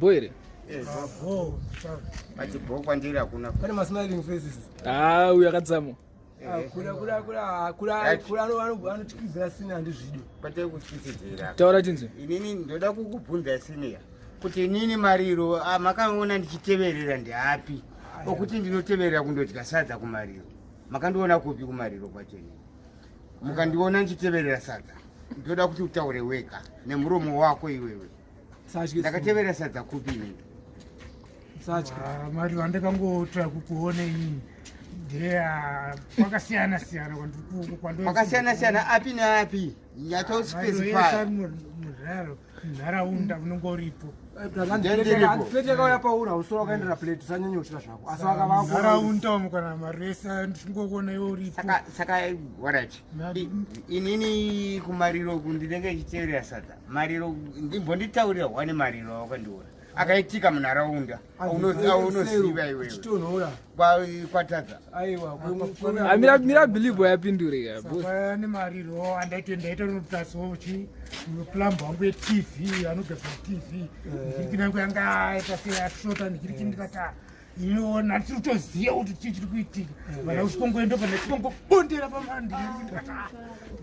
Boy. Pachibhokwa ndiri hakuna. Pane masmiling faces. Uyakadzamo. Kula anotyizira sini handizvidi. Pate kutyisidzira. Taura chinzi. Inini ndoda kukubvunza siniya. Kuti inini Mariro makaona ndichiteverera ndiapi? Okuti ndinoteverera kundodya sadza kuMariro. Makandiona kupi kuMariro kwacheni? Mukandiona ndichiteverera sadza. Ndoda kuti utaure wega nemuromo wako iwewe. Ndakateverera sadza kupi inini? Mariro andakangota kukuona inini. Kwakasiyana siyana kwakasiyana api naapi? Nyato specify. Nharaunda unongoripo. Ndakauya paura usoro kaendera plate sanyanyochira zvako. Asi vakavako nharaunda mukana maresa ndingokuona iwe uripo. Saka warati. Inini kuMariro ndinenge ndichiteverera sadza. Mariro ndimbonditaurira wane Mariro wakandiona. Akaitika munharaunda unoziva iwewe chitonhora kwatadza aiwa mira believe yapindure saka neMariro andaita noputasawo plumb wangu yeTV anogadzira TV ndikiri nangu yanga aita seyashota ndikiri kindikata inoona tiri kutoziva kuti chii chiri kuitika vana uchikongoenda pana chikongobondera pamandi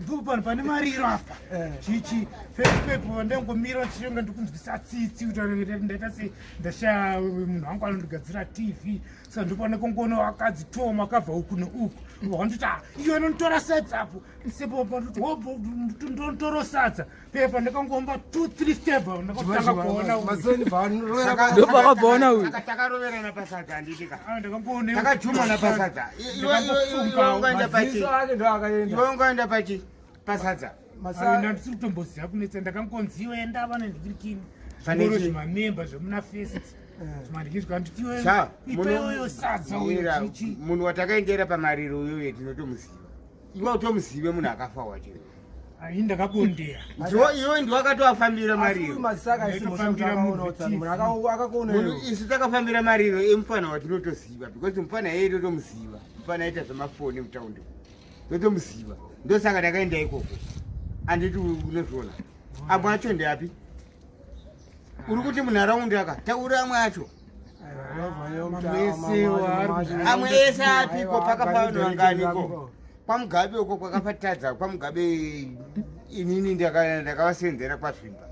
ndipo pano pane Mariro apa chichi Facebook ndangomira chiranga ndikunzwisa tsitsi kuti ndaita se ndashaya munhu wangu anondigadzira TV saka ndopane kongoona wakadzi Tom akabva uku neuku wakanditi iwe notora sadza apo sepo ndotora sadza pepa ndakangomba 2-3 step ndakatanga kuona ndopakabvaona uyu takaroverana pasadza handitika ndakangoona takajumana pasadza iwe ungaenda pachi pasadza ndandisiri kutomboziva kunetsa ndakangonziwa endava nendikirikini zvingoro zvimamemba zvemuna Facebook zvimandikizwa nditiipeyoyo sadza uyochichi munhu watakaendera paMariro uyoye tinotomuziva iwe utomuzive munhu akafa wacho ai ndakabondera iwe ndiwakatoafambira Mariro isi takafambira Mariro emufana watinotoziva because mufana yeye totomuziva mufana aita zvemafoni mutaundi totomuziva ndosaka takaenda ikoko handiti unozviona amwe acho ndeapi uri kuti munharaunda aka taura amwe acho amwe ese apiko pakafanwanganiko kwaMugabe uko kwakafatadza kwaMugabe inini ndakavasenzera kwazvimba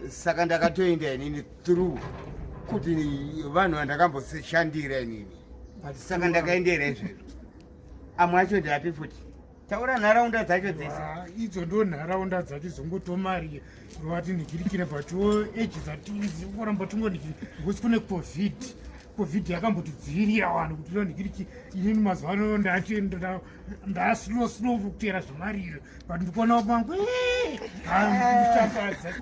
saka ndakatoenda inini through kuti vanhu vandakamboshandira inini saka ndakaendera izvezvo amwe acho ndapi futi taura nharaunda dzacho dzese idzo ndo nharaunda dzacho dzongotomarira rovati ndikirikire pacho eji dzatizi kuramba tingodikiri ngokuti kune covid yakambotidzivirira vanhu kuti ndikiriki inini mazuva ano ndaslow kutera zveMariro but ndikuona pangu ndichatadza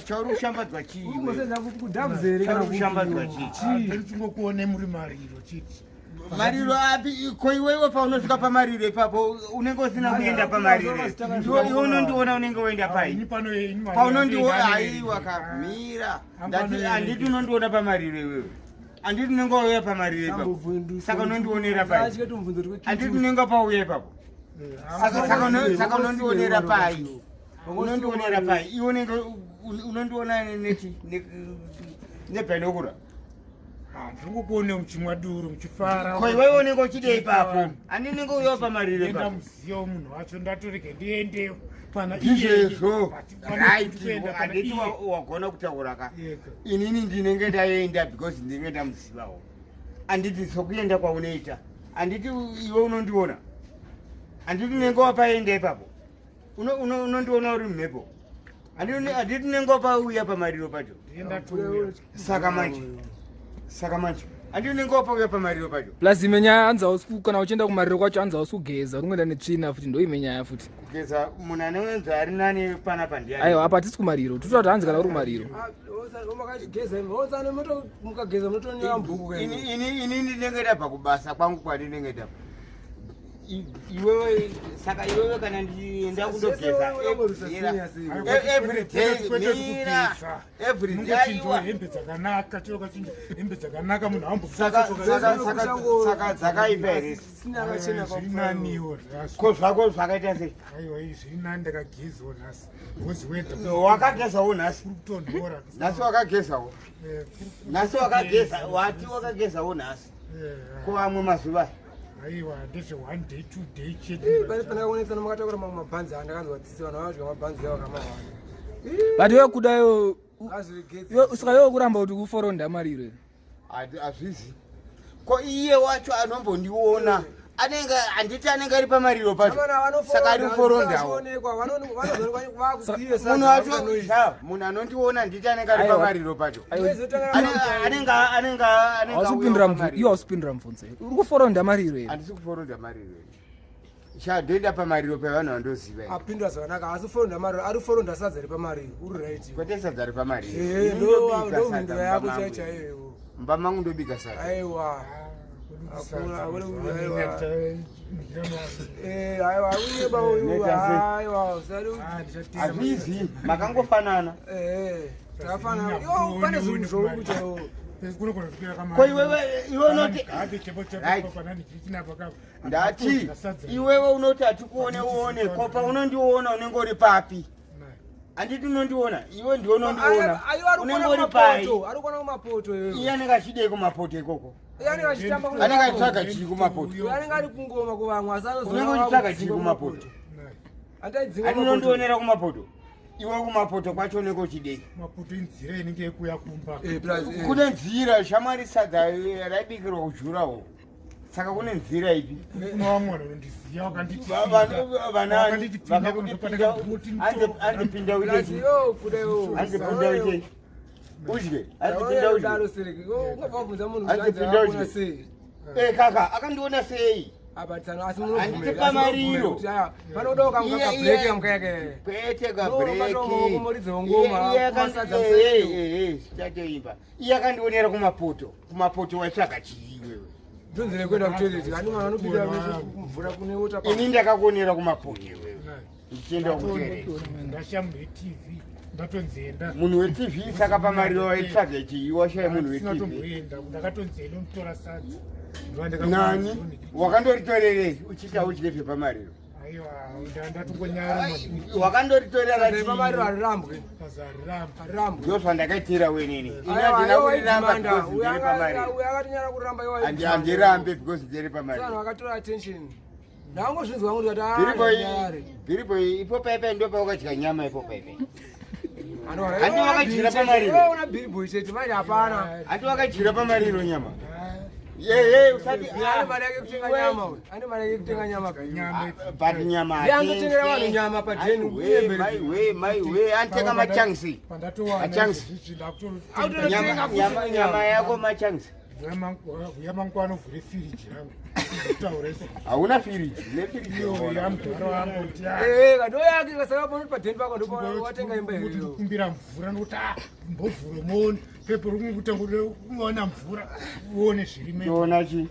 chauri kushambadzwa chii tingokuone muri Mariro chiti Mariro api ko iwewe paunosvika paMariro ipapo unenge usina kuenda paMariro iwe unondiona unenge uenda pai paunondiona aiwa kamira handiti unondiona paMariro iwewe handiti unenge wauya paMariro ipapo saka unondionera pai handiti unenge pauya ipapo saka unondionera pai unondionera pai iwe unenge unondiona neti nebhainokura ndingokuone muchimwaduro muchifara ko iwewe unenge uchide ipapo handinenge uyawo paMariro ipapo ndamuziva munhu wacho ndatorege ndiendewo pana izvezvo handiti wagona kutaura ka inini ndinenge ndaenda because ndinenge ndamuzivawo handiti sokuenda kwaunoita handiti iwe unondiona handiti unenge wapaenda ipapo unondiona uri mumhepo handiti unenge wapauya paMariro pacho saka manje handi unenge wapauya paMariro pacho plus imwe nyaya hanzi kana uchienda kuMariro kwacho hanzi hausi kugeza uri netsvina futi ndo imwe nyaya futi kugeza munhu anenza ari nani panapa ndiani aiwa apa hatisi kuMariro toti kuti hanzi kana uri kuMariro ini ndinenge ndabva kubasa kwangu kwandinenge ndabva iwewe saka iwewe kana ndienda kundogeza every day mira every day hembe dzakanaka choka hembe dzakanaka munhu ambo saka dzakaipere sina kachena naniwo ko zvako zvakaita sei aiwa izvina ndakagezawo nhasi wozi wenda wakagezawo nhasi kutondora nhasi wakagezawo nhasi wakageza wati wakagezawo nhasi ko amwe mazuva aiwa ndezve 1 day 2 day chete pane kuonesa makatakura mamwe mabhanzi andakanzwa tsitsi vanhu vadya mabhanzi yavo kamawanda but iwe kudayo usika iwe kuramba kuti kuforonda mariro hazvizi ko iye wacho anombondiona anenge handiti anenge ari pamariro pacho saka ari kuforondawo munhu anondiona handiti anenge ari pamariro pacho iwe hausipindira mubvunzo uri kuforonda mariro here handisi kuforonda mariro chadoenda pamariro pevanhu vandoziva apindura zvakanaka asi foronda mariro ari foronda sadza repamariro uri right kwete sadza repamariro ndomhindura yako chaichaiyo mba mangu ndobika sadza aiwa hazvizi makangofanana pane zvinhu zvokuta ko iwewe unoti ndati iwewe unoti hatikuone uone ko paunondiona unenge uri papi handiti unondiona iwe ndiwe unondiona unenge uri pai arikuona kumapoto iye anenge achidei kumapoto ikoko anenge achitsvaga chii kumapoto anenge ari kungoma kuvamwe asi unenge uchitsvaga chii kumapoto andinondionera kumapoto iwe kumapoto kwacho unenge uchidei mapoto inzira inenge yekuya kumba kune nzira shamwari sadza raibikirwa kujurawo saka kune nzira ipi vanondiziva andipinda uite andipinda uite udye andipinda udye kaka akandiona sei handiti pamariro kwete kabrekiiyakandiimba iye akandionera kumapoto waitsvaga chii wewe ndonzere kwenda kutoilet kandi mwana anopinda mvura kune wota ini ndakakuonera kumapoto wewe ndichienda kutoilet ndashamutv ndatonzenda munhu wetv saka pamariro waitsvaga chii washaya munhu wetv ndakatonzenda unotora sadza nani wakandoritorerei uchiita uchidebve pamariro wakandoritorerapamariro harirambwe ndo zvandakaitira wenini akatinyara kuramba handirambe because ndiri pamariro akatora attention ndangozvinzwa kuti bhiriboi ipo paipai ndo pawakadya nyama ipo paipai handi wakajira pamariro una bhiriboi chete manje hapana handi wakajira pamariro nyama usati mari yake kutenga nyama uyu ane mari yake kutenga nyama but nyama yangotengera vanhu nyama padheni maiwe anitenga machansi nyama yako machansi yamangwana uvhure firiji yangu hauna firiji kadoyake kasaka pano padheni pako ndowatenga imba iyoyo kumbira mvura nokuti mbovhuro moni pepo rikutanga kuona mvura uone zviri ona chi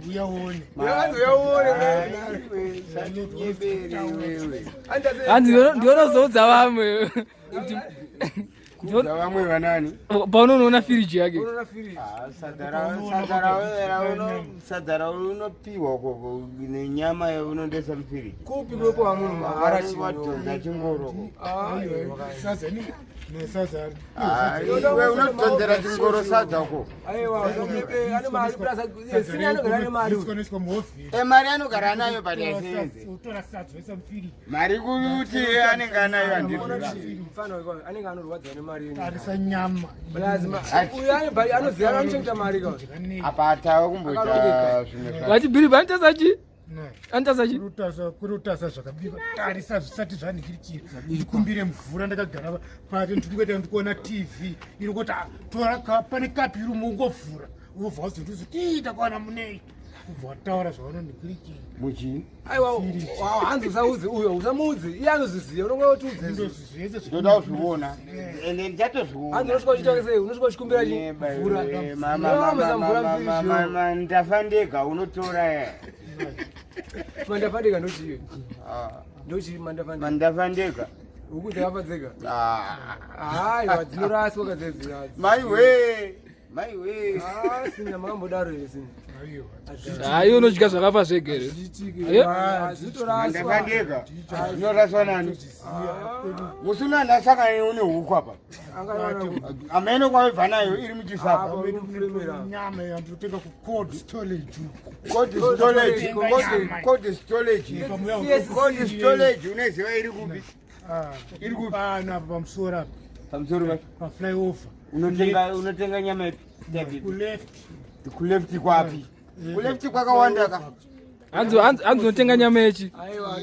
uyaone hanzi ndionozoudza vamwe vamwe vanani paunonoona firiji yake sadza raunopiwa koko nenyama yaunondesa mufiriji kupi kwepo vamunhu maharadza chingoro iwe unotonzera chingoro sadza ko mari anogara nayo but yasenze mari kuti anenge anayo anenge anorwadzwa nemari nyama anoziva anochengeta mari apa atava kumboita zvimwe vati bhiribi anitasachi anitasachi kuri utasa zvakabikwa tarisa zvisati zvanikirichiri ndikumbire mvura ndakagara pati ndikuita ndikuona tv iri kuti tora pane kapi iri mungovhura ubva uzinduzi tiita kwaana munei ubva wataura zvaunondikirikiri muchii aiwa hanzi usauzi uyo usamuudzi iye anozviziva unongotiudze ndoda kuzviona ende ndichatozviona hanzi unosvika uchitaura sei unosvika uchikumbira mvura ndafa ndega unotora Mandafandeka ndochi. Ndochi mandafandeka. Mandafandeka. Ukuze apadzeka. Hayi wadzinoraswa kadzedzi. Maiwe. Sina mambo daro ese. Hayi unodya zvakafa zvegere. Mandafandeka. Zvinoraswa nani? Musuna ndasaka une huku apa. Amene kwaibva nayo iri muchisapa. Nyama yandotenga ku cold storage. Cold storage uneziva iri kupi? Iri kupana pamusoro pa flyover. Unotenga nyama ipi? Kuleft. Kuleft kwapi? Kuleft kwakawanda ka. Hanzi unotenga nyama yechi? Aiwa,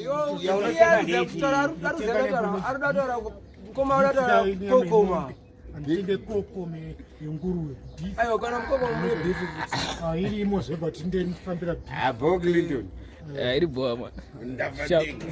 kokoma. Andinde kokome yenguruwe. Aiwa kana mkoma mune beef. Irimo zve but ndinofambira. Bob Clinton. Iri boa man. Ndafandeka.